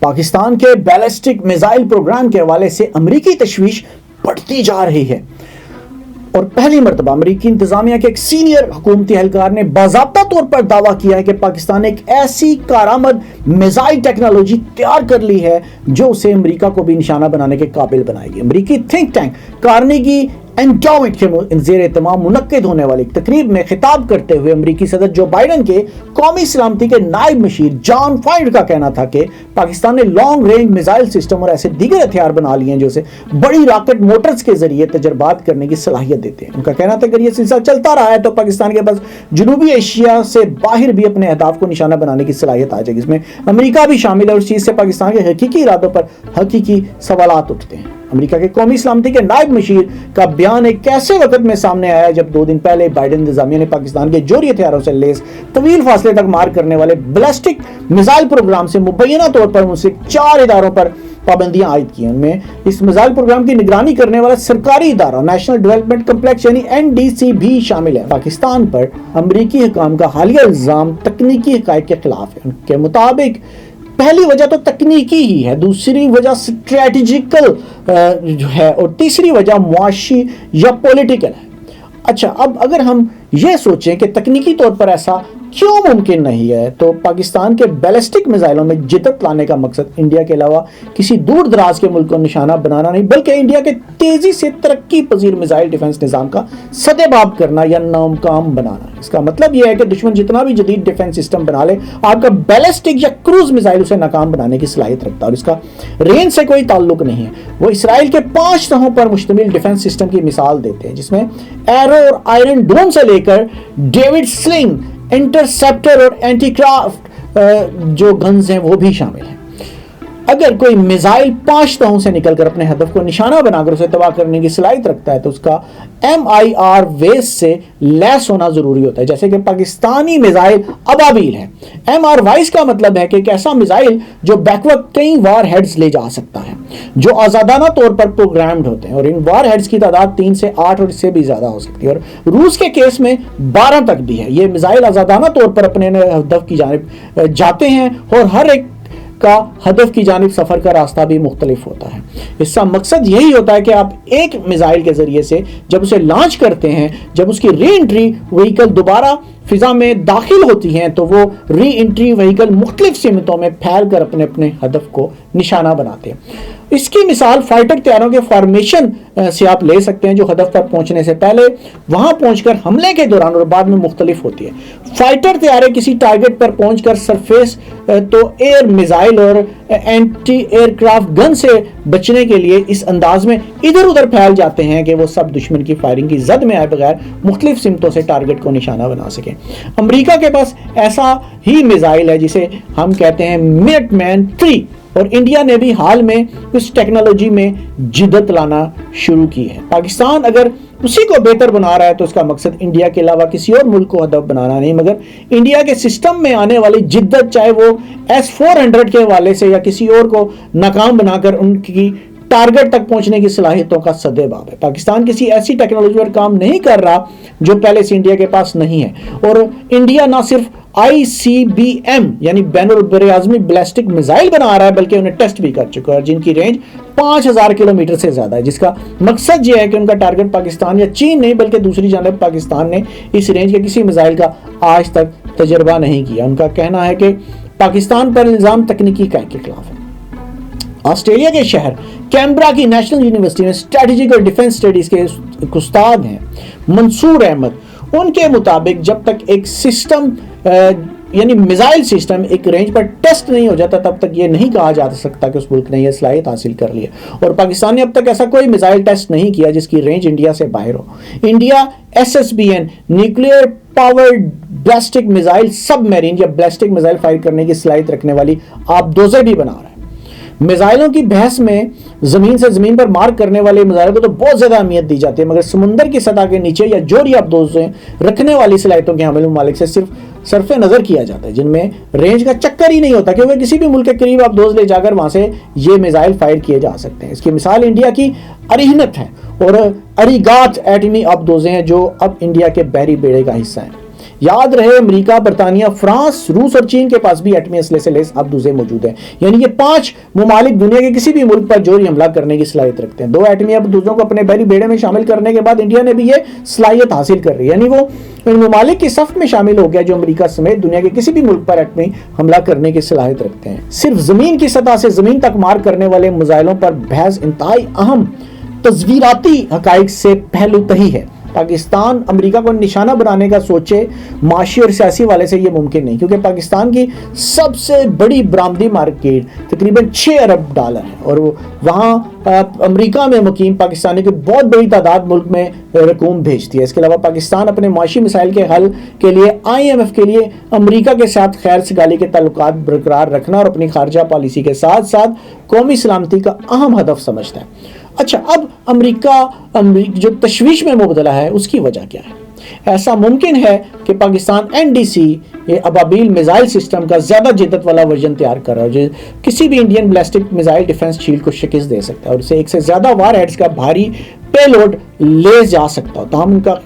پاکستان کے ballistic missile programme کے حوالے سے امریکی تشویش بڑھتی جا رہی ہے اور پہلی مرتبہ امریکی انتظامیہ کے ایک سینئر حکومتی اہلکار نے باضابطہ طور پر دعویٰ کیا ہے کہ پاکستان نے ایک ایسی کارآمد میزائل ٹیکنالوجی تیار کر لی ہے جو اسے امریکہ کو بھی نشانہ بنانے کے قابل بنائے گی۔ امریکی تھنک ٹینک کارنیگی اینڈاومنٹ کے زیر اہتمام منعقد ہونے والی ایک تقریب میں خطاب کرتے ہوئے امریکی صدر جو بائیڈن کے قومی سلامتی کے نائب مشیر جان فائنڈ کا کہنا تھا کہ پاکستان نے لانگ رینج میزائل سسٹم اور ایسے دیگر ہتھیار بنا لیے ہیں جو اسے بڑی راکٹ موٹرز کے ذریعے تجربات کرنے کی صلاحیت دیتے ہیں۔ ان کا کہنا تھا کہ یہ سلسلہ چلتا رہا ہے تو پاکستان کے پاس جنوبی ایشیا سے باہر بھی اپنے اہداف کو نشانہ بنانے کی صلاحیت آ جائے گی، اس میں امریکہ بھی شامل ہے اور اس چیز سے پاکستان کے حقیقی ارادوں پر حقیقی سوالات اٹھتے ہیں۔ امریکہ کے قومی سلامتی کے نائب مشیر کا بیان ایک ایسے وقت میں سامنے آیا جب 2 دن پہلے بائیڈن انتظامیہ نے پاکستان کے جوہری ہتھیاروں سے لیس طویل فاصلے تک مار کرنے والے بیلسٹک میزائل پروگرام سے مبینہ طور پر منسلک 4 اداروں پر پابندیاں عائد کی ہیں۔ ان میں اس میزائل پروگرام کی نگرانی کرنے والا سرکاری ادارہ نیشنل ڈیولپمنٹ کمپلیکس یعنی NDC بھی شامل ہے۔ پاکستان پر امریکی حکام کا حالیہ الزام تکنیکی حقائق کے خلاف ہے۔ ان کے مطابق پہلی وجہ تو تکنیکی ہی ہے، دوسری وجہ اسٹریٹجیکل جو ہے اور تیسری وجہ معاشی یا پولیٹیکل ہے۔ اچھا، اب اگر ہم یہ سوچیں کہ تکنیکی طور پر ایسا کیوں ممکن نہیں ہے تو پاکستان کے بیلسٹک میزائلوں میں جدت لانے کا مقصد انڈیا کے علاوہ کسی دور دراز کے ملک کو نشانہ بنانا نہیں بلکہ انڈیا کے تیزی سے ترقی پذیر میزائل ڈیفنس نظام کا سدباب کرنا یا ناکام بنانا۔ اس کا مطلب یہ ہے کہ دشمن جتنا بھی جدید ڈیفنس سسٹم بنا لے، آپ کا بیلسٹک یا کروز میزائل اسے ناکام بنانے کی صلاحیت رکھتا ہے اور اس کا رینج سے کوئی تعلق نہیں ہے۔ وہ اسرائیل کے 5 تہوں پر مشتمل ڈیفنس سسٹم کی مثال دیتے ہیں جس میں ایرو اور آئرن ڈوم سے لے کر ڈیوڈ سلنگ، انٹرسیپٹر اور اینٹی کرافٹ جو گنز ہیں وہ بھی شامل ہیں۔ اگر کوئی میزائل 5 تہوں سے نکل کر اپنے ہدف کو نشانہ بنا کر اسے تباہ کرنے کی صلاحیت رکھتا ہے تو اس کا MIR ویس سے لیس ہونا ضروری ہوتا ہے، جیسے کہ پاکستانی میزائل ابابیل ہے۔ MR وائس کا مطلب ہے کہ ایک ایسا میزائل جو بیک وقت کئی وار ہیڈز لے جا سکتا ہے جو آزادانہ طور پر پروگرامڈ ہوتے ہیں اور ان وار ہیڈز کی تعداد 3 سے 8 اور اس سے بھی زیادہ ہو سکتی ہے، اور روس کے کیس میں 12 تک بھی ہے۔ یہ میزائل آزادانہ طور پر اپنے ہدف کی جانب جاتے ہیں اور ہر ایک کا ہدف کی جانب سفر کا راستہ بھی مختلف ہوتا ہے۔ اس کا مقصد یہی ہوتا ہے کہ آپ ایک میزائل کے ذریعے سے جب اسے لانچ کرتے ہیں، جب اس کی ری انٹری وہیکل دوبارہ فضا میں داخل ہوتی ہیں تو وہ ری انٹری وہیکل مختلف سمتوں میں پھیل کر اپنے اپنے ہدف کو نشانہ بناتے ہیں۔ اس کی مثال فائٹر طیاروں کے فارمیشن سے آپ لے سکتے ہیں جو ہدف پر پہنچنے سے پہلے وہاں پہنچ کر حملے کے دوران اور بعد میں مختلف ہوتی ہے۔ فائٹر طیارے کسی ٹارگٹ پر پہنچ کر سرفیس تو ایئر میزائل اور اینٹی ایئر کرافٹ گن سے بچنے کے لیے اس انداز میں ادھر ادھر پھیل جاتے ہیں کہ وہ سب دشمن کی فائرنگ کی زد میں آئے بغیر مختلف سمتوں سے ٹارگٹ کو نشانہ بنا سکیں۔ امریکہ کے پاس ایسا ہی میزائل ہے جسے ہم کہتے ہیں منٹ مین 3 اور انڈیا نے بھی حال میں اس ٹیکنالوجی میں جدت لانا شروع کی ہے۔ پاکستان اگر اسی کو بہتر بنا رہا ہے تو اس کا مقصد انڈیا کے علاوہ کسی اور ملک کو ہدف بنانا نہیں، مگر انڈیا کے سسٹم میں آنے والی جدت چاہے وہ S-400 کے حوالے سے یا کسی اور کو ناکام بنا کر ان کی ٹارگٹ تک پہنچنے کی صلاحیتوں کا سدباب ہے۔ پاکستان کسی ایسی ٹیکنالوجی پر کام نہیں کر رہا جو پہلے سے انڈیا کے پاس نہیں ہے، اور انڈیا نہ صرف ICBM یعنی بین البراعظمی بیلسٹک میزائل بنا رہا ہے بلکہ انہیں ٹیسٹ بھی کر چکا ہے اور جن کی رینج 5000 کلومیٹر سے زیادہ ہے، جس کا مقصد یہ ہے کہ ان کا ٹارگٹ پاکستان یا چین نہیں بلکہ دوسری جانب پاکستان نے اس رینج کے کسی میزائل کا آج تک تجربہ نہیں کیا۔ ان کا کہنا ہے کہ پاکستان پر الزام تکنیکی حقائق کے خلاف ہے۔ آسٹریلیا کے شہر کینبرا کی نیشنل یونیورسٹی میں اسٹریٹجک اور ڈیفنس اسٹڈیز کے استاد ہیں منصور احمد۔ ان کے مطابق جب تک ایک سسٹم یعنی میزائل سسٹم ایک رینج پر ٹیسٹ نہیں ہو جاتا تب تک یہ نہیں کہا جا سکتا کہ اس ملک نے یہ صلاحیت حاصل کر لی ہے، اور پاکستان نے اب تک ایسا کوئی میزائل ٹیسٹ نہیں کیا جس کی رینج انڈیا سے باہر ہو۔ India SSBN nuclear powered ballistic missile submarine یا بیلسٹک میزائل فائر کرنے کی صلاحیت رکھنے والی آبدوزیں بھی بنا رہا ہے۔ میزائلوں کی بحث میں زمین سے زمین پر مار کرنے والے میزائلوں کو تو بہت زیادہ اہمیت دی جاتی ہے، مگر سمندر کی سطح کے نیچے یا جوہری آبدوزیں رکھنے والی صلاحیتوں کے حامل ممالک سے صرف صرف نظر کیا جاتا ہے، جن میں رینج کا چکر ہی نہیں ہوتا کہ وہ کسی بھی ملک کے قریب آبدوز لے جا کر وہاں سے یہ میزائل فائر کیے جا سکتے ہیں۔ اس کی مثال انڈیا کی ارہنت ہے اور اریگات ایٹمی آبدوزیں ہیں جو اب انڈیا کے بحری بیڑے کا حصہ ہیں۔ یاد رہے امریکہ، برطانیہ، فرانس، روس اور چین کے پاس بھی ایٹمی اسلحے سے لیس اب دوسرے موجود ہیں، یعنی یہ 5 ممالک دنیا کے کسی بھی ملک پر جوہری حملہ کرنے کی صلاحیت رکھتے ہیں۔ 2 ایٹمی اب دوسروں کو اپنے بحری بیڑے میں شامل کرنے کے بعد انڈیا نے بھی یہ صلاحیت حاصل کر رہی ہے، یعنی وہ ان ممالک کی صف میں شامل ہو گیا جو امریکہ سمیت دنیا کے کسی بھی ملک پر ایٹمی حملہ کرنے کی صلاحیت رکھتے ہیں۔ صرف زمین کی سطح سے زمین تک مار کرنے والے میزائلوں پر بحث انتہائی اہم تصویراتی حقائق سے پہلو تہی ہے۔ پاکستان امریکہ کو نشانہ بنانے کا سوچے معاشی اور سیاسی والے سے یہ ممکن نہیں، کیونکہ پاکستان کی سب سے بڑی برآمدی مارکیٹ تقریباً $6 ارب ہے، اور وہاں امریکہ میں مقیم پاکستانی کی بہت بڑی تعداد ملک میں رقوم بھیجتی ہے۔ اس کے علاوہ پاکستان اپنے معاشی مسائل کے حل کے لیے IMF کے لیے امریکہ کے ساتھ خیر سگالی کے تعلقات برقرار رکھنا اور اپنی خارجہ پالیسی کے ساتھ ساتھ قومی سلامتی کا اہم ہدف سمجھتا ہے۔ اچھا، اب امریکہ جو تشویش میں مبتلا ہے اس کی وجہ کیا ہے؟ ایسا ممکن ہے کہ پاکستان NDC ابابیل میزائل سسٹم کا زیادہ جدت والا ورژن تیار کر رہا ہے جو کسی بھی Indian ballistic missile defence shield کو شکست دے سکتا ہے اور اسے ایک سے زیادہ وار ہیڈز کا بھاری پے لوڈ لے جا سکتا ہو۔ تاہم ان کا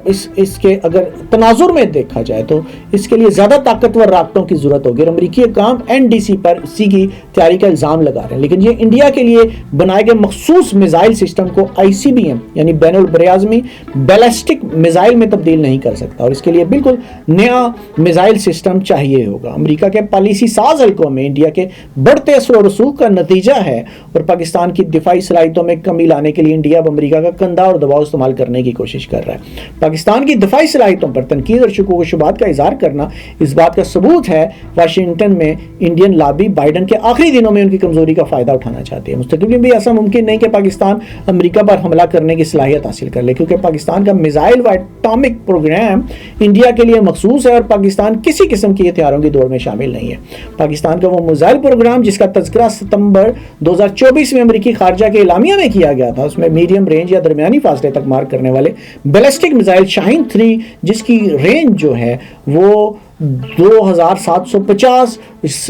اس کے اگر تناظر میں دیکھا جائے تو اس کے لیے زیادہ طاقتور راکٹوں کی ضرورت ہوگی، اور امریکی حکام NDC پر اسی کی تیاری کا الزام لگا رہے ہیں، لیکن یہ انڈیا کے لیے بنائے گئے مخصوص میزائل سسٹم کو ICBM یعنی بین البراعظمی بیلسٹک میزائل میں تبدیل نہیں کر سکتا، اور اس کے لیے بالکل نیا میزائل سسٹم چاہیے ہوگا۔ امریکہ کے پالیسی ساز حلقوں میں انڈیا کے بڑھتے اثر و رسوخ کا نتیجہ ہے، اور پاکستان کی دفاعی صلاحیتوں میں کمی لانے کے لیے انڈیا اب امریکہ کا کندھا اور دباؤ استعمال کرنے کی کوشش کر رہا ہے۔ پاکستان کی دفاعی صلاحیتوں پر تنقید اور شکوک و شبہات کا اظہار کرنا اس بات کا ثبوت ہے واشنگٹن میں انڈین لابی بائیڈن کے آخری دنوں میں ان کی کمزوری کا فائدہ اٹھانا چاہتی ہے۔ مستقبل میں بھی ایسا ممکن نہیں کہ پاکستان امریکہ پر حملہ کرنے کی صلاحیت حاصل کر لے، کیونکہ پاکستان کا میزائل و ایٹامک پروگرام انڈیا کے لیے مخصوص ہے اور پاکستان کسی قسم کی ہتھیاروں کی دوڑ میں شامل نہیں ہے۔ پاکستان کا وہ میزائل پروگرام جس کا تذکرہ ستمبر 2024 میں امریکی خارجہ کے اعلامیہ میں کیا گیا تھا، اس میں میڈیم رینج یا درمیانی فاصلے تک مار کرنے والے بیلسٹک میزائل شاہین 3 جس کی رینج جو ہے وہ 2750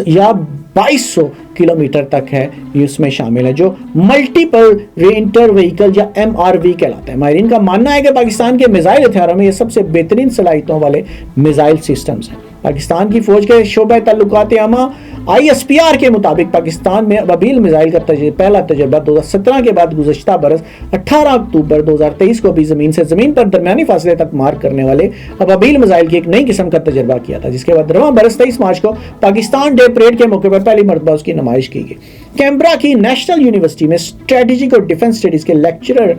یا 2200 کلومیٹر تک ہے، یہ اس میں شامل ہے، جو ملٹیپل ری انٹر وہیکل یا MRV کہلاتا ہے۔ ماہرین کا ماننا ہے کہ پاکستان کے میزائل ہتھیاروں میں یہ سب سے بہترین صلاحیتوں والے میزائل سسٹمز ہیں۔ پاکستان کی فوج کے شعبہ تعلقات عامہ ISPR کے مطابق پاکستان میں ابابیل میزائل کا پہلا تجربہ 2017 کے بعد گزشتہ برس 18 اکتوبر 2023 کو بھی زمین سے زمین پر درمیانی فاصلے تک مار کرنے والے ابابیل میزائل کی ایک نئی قسم کا تجربہ کیا تھا، جس کے بعد رواں برس 23 مارچ کو پاکستان ڈے پریڈ کے موقع پر پہلی مرتبہ اس کی نمائش کی گئی۔ کیمبرا کی نیشنل یونیورسٹی میں اسٹریٹجک اور ڈیفنس اسٹڈیز کے لیکچرر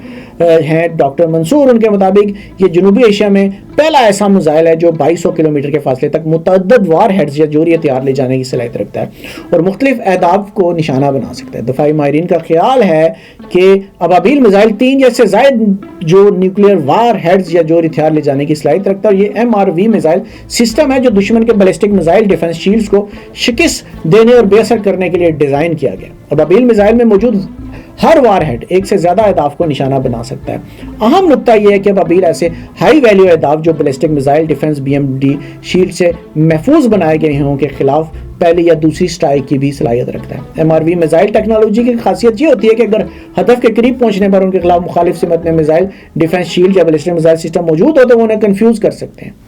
ہیں ڈاکٹر منصور، ان کے مطابق یہ جنوبی ایشیا میں پہلا ایسا میزائل ہے جو 2200 کلومیٹر کے فاصلے تک متعدد وار ہیڈز یا جوہری ہتھیار لے جانے کی صلاحیت رکھتا ہے اور مختلف اہداف کو نشانہ بنا سکتا ہے۔ دفاعی ماہرین کا خیال ہے کہ ابابیل میزائل 3 یا اس سے زائد جو نیوکلیئر وار ہیڈز یا جوہری ہتھیار لے جانے کی صلاحیت رکھتا ہے، اور یہ MRV میزائل سسٹم ہے جو دشمن کے بیلسٹک میزائل ڈیفنس شیلڈز کو شکست دینے اور بے اثر کرنے کے لیے ڈیزائن کیا گیا۔ ابابیل میزائل میں موجود ہر وار ہیڈ ایک سے زیادہ اہداف کو نشانہ بنا سکتا ہے۔ اہم نقطہ یہ ہے کہ ابابیل ایسے ہائی ویلیو اہداف جو ballistic missile defence BMD shield سے محفوظ بنائے گئے ہوں کے خلاف پہلی یا دوسری سٹرائک کی بھی صلاحیت رکھتا ہے۔ MRV میزائل ٹیکنالوجی کی خاصیت یہ ہوتی ہے کہ اگر ہدف کے قریب پہنچنے پر ان کے خلاف مخالف سمت میں میزائل ڈیفنس شیلڈ یا بیلسٹک میزائل سسٹم موجود ہو تو وہ انہیں کنفیوز کر سکتے ہیں۔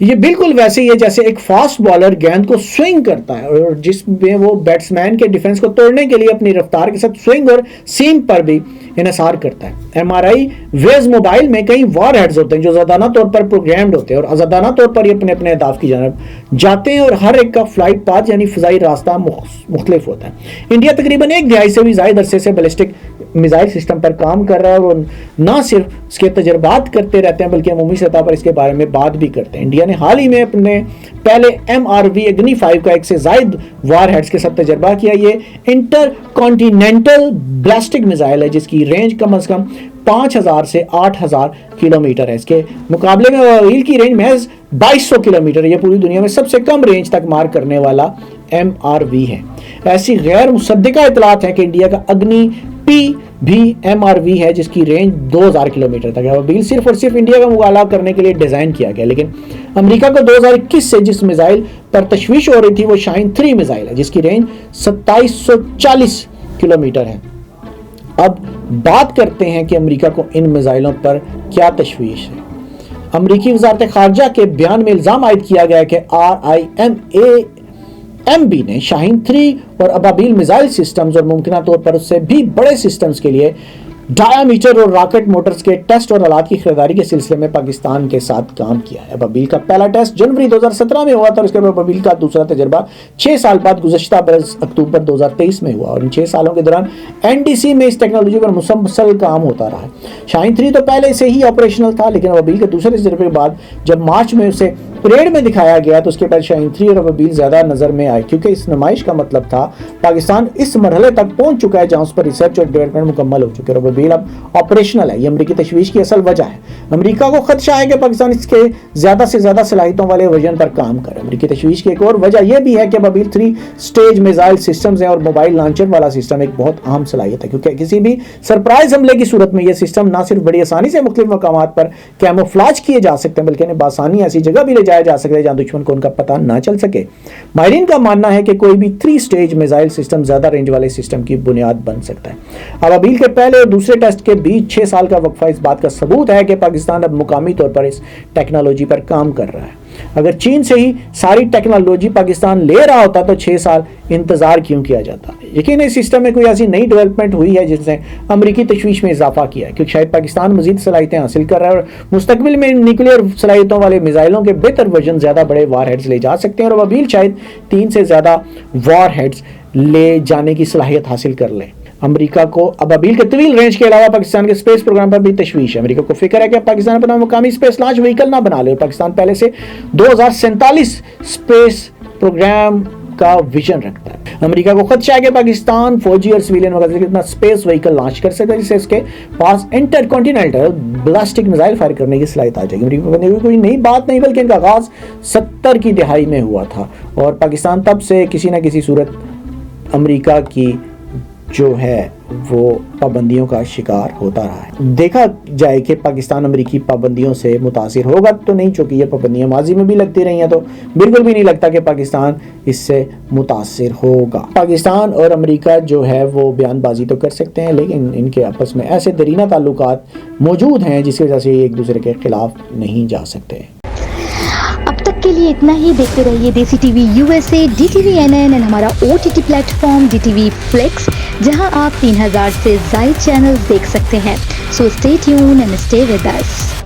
یہ بالکل ویسے ہی ہے جیسے ایک فاسٹ بالر گیند کو سوئنگ کرتا ہے اور جس میں وہ بیٹسمین کے ڈیفنس کو توڑنے کے لیے اپنی رفتار کے ساتھ سوئنگ اور سیم پر بھی انحصار کرتا ہے۔ MRI ویز موبائل میں کئی وار ہیڈز ہوتے ہیں جو آزادانہ طور پر پروگرامڈ ہوتے ہیں اور آزادانہ طور پر یہ اپنے اپنے اہداف کی جانب جاتے ہیں اور ہر ایک کا فلائٹ پاتھ یعنی فضائی راستہ مختلف ہوتا ہے۔ انڈیا تقریباً 1 دہائی سے بھی زائد عرصے سے بیلسٹک میزائل سسٹم پر کام کر رہا ہے اور نہ صرف اس کے تجربات کرتے رہتے ہیں بلکہ عمومی سطح پر اس کے بارے میں بات بھی کرتے ہیں۔ انڈیا نے حال ہی میں اپنے پہلے MRV اگنی 5 کا 1 سے زائد وار ہیڈز کے ساتھ تجربہ کیا۔ یہ انٹر کانٹیننٹل بیلسٹک میزائل ہے جس کی رینج کم از کم 5000 سے 8000 کلومیٹر ہے۔ اس کے مقابلے میں ابابیل کی رینج محض 2200 کلومیٹر ہے۔ یہ پوری دنیا میں سب سے کم رینج تک مار کرنے والا MRV ہے۔ ایسی غیر مصدقہ اطلاعات ہیں کہ انڈیا کا اگنی P بھی MRV ہے جس کی رینج 2000 کلومیٹر تک ہے۔ ابابیل صرف اور صرف انڈیا کا مقابلہ کرنے کے لیے ڈیزائن کیا گیا، لیکن امریکہ کو 2021 سے جس میزائل پر تشویش ہو رہی تھی وہ شاہین 3 میزائل ہے جس کی رینج 2740 کلومیٹر ہے۔ اب بات کرتے ہیں کہ امریکہ کو ان میزائلوں پر کیا تشویش ہے۔ امریکی وزارت خارجہ کے بیان میں الزام عائد کیا گیا کہ RIMAMB نے شاہین 3 اور ابابیل میزائل سسٹمز اور ممکنہ طور پر اس سے بھی بڑے سسٹمز کے لیے ڈایا میٹر اور راکٹ موٹرز کے ٹیسٹ اور آلات کی خریداری کے سلسلے میں پاکستان کے ساتھ کام کیا ہے۔ ابابیل کا پہلا ٹیسٹ جنوری 2017 میں ہوا تھا اور اس کے بعد ابابیل کا دوسرا تجربہ 6 سال بعد گزشتہ برس اکتوبر 2023 میں ہوا، اور ان 6 سالوں کے دوران NDC میں اس ٹیکنالوجی پر مسلسل کام ہوتا رہا ہے۔ شاہین 3 تو پہلے سے ہی آپریشنل تھا، لیکن ابابیل کے دوسرے تجربے کے بعد جب مارچ میں اسے پریڈ میں دکھایا گیا تو اس کے بعد شاہین 3 اور ابابیل زیادہ نظر میں آئے، کیونکہ اس نمائش کا مطلب تھا پاکستان اس مرحلے تک پہنچ چکا ہے جہاں اس پر ریسرچ اور ڈیولپمنٹ مکمل ہو چکے، اور ابابیل اب آپریشنل ہے۔ یہ امریکی تشویش کی اصل وجہ ہے۔ امریکہ کو خدشہ ہے کہ پاکستان اس کے زیادہ سے زیادہ صلاحیتوں والے ورژن پر کام کرے۔ امریکی تشویش کی ایک اور وجہ یہ بھی ہے کہ ابابیل 3 سٹیج میزائل سسٹمز ہیں اور موبائل لانچر والا سسٹم ایک بہت اہم صلاحیت ہے، کیونکہ کسی بھی سرپرائز حملے کی صورت میں یہ سسٹم نہ صرف بڑی آسانی سے مختلف مقامات پر کیموفلاج کیے جا سکتے ہیں بلکہ انہیں بآسانی ایسی جگہ بھی لے جایا جا سکتا ہے جہاں دشمن کو ان کا پتہ نہ چل سکے۔ ماہرین کا ماننا ہے کہ کوئی بھی 3 سٹیج میزائل سسٹم زیادہ رینج والے سسٹم کی بنیاد بن سکتا ہے۔ ابابیل کے پہلے اور دوسرے ٹیسٹ کے بیچ 6 سال کا وقفہ اس بات کا ثبوت ہے کہ پاکستان اب مقامی طور پر اس ٹیکنالوجی پر کام کر رہا ہے۔ اگر چین سے ہی ساری ٹیکنالوجی پاکستان لے رہا ہوتا تو 6 سال انتظار کیوں کیا جاتا؟ یقیناً اس سسٹم میں کوئی ایسی نئی ڈیولپمنٹ ہوئی ہے جس نے امریکی تشویش میں اضافہ کیا ہے، کیونکہ شاید پاکستان مزید صلاحیتیں حاصل کر رہا ہے اور مستقبل میں نیوکلیئر صلاحیتوں والے میزائلوں کے بہتر ورژن زیادہ بڑے وار ہیڈز لے جا سکتے ہیں، اور ابابیل شاید 3 سے زیادہ وار ہیڈز لے جانے کی صلاحیت حاصل کر لے۔ امریکہ کو ابابیل کے طویل رینج کے علاوہ پاکستان کے اسپیس پروگرام پر بھی تشویش ہے۔ امریکہ کو فکر ہے کہ پاکستان اپنا مقامی اسپیس لانچ وہیکل نہ بنا لے، اور پاکستان پہلے سے 2047 اسپیس پروگرام کا ویژن رکھتا ہے۔ امریکہ کو خدشہ ہے کہ پاکستان فوجی اور سویلین مقاصد کے لیے اپنا اسپیس وہیکل لانچ کر سکتا ہے جس سے اس کے پاس intercontinental ballistic missile fire کرنے کی صلاحیت آ جائے گی۔ امریکہ کو کوئی نئی بات نہیں بلکہ ان کا آغاز 70 کی دہائی میں ہوا تھا، اور پاکستان تب سے کسی نہ کسی صورت امریکہ کی جو ہے وہ پابندیوں کا شکار ہوتا رہا ہے۔ دیکھا جائے کہ پاکستان امریکی پابندیوں سے متاثر ہوگا تو نہیں، چونکہ یہ پابندیاں ماضی میں بھی لگتی رہی ہیں، تو بالکل بھی نہیں لگتا کہ پاکستان اس سے متاثر ہوگا۔ پاکستان اور امریکہ جو ہے وہ بیان بازی تو کر سکتے ہیں، لیکن ان کے آپس میں ایسے دیرینہ تعلقات موجود ہیں جس کی وجہ سے یہ ایک دوسرے کے خلاف نہیں جا سکتے۔ اب تک کے لیے اتنا ہی۔ دیکھتے رہیے دیسی T V USA، DTV NN اور ہمارا OTT plate form DTV Flex، جہاں آپ 3000 سے زائد چینل دیکھ سکتے ہیں۔ So stay tune and stay with us.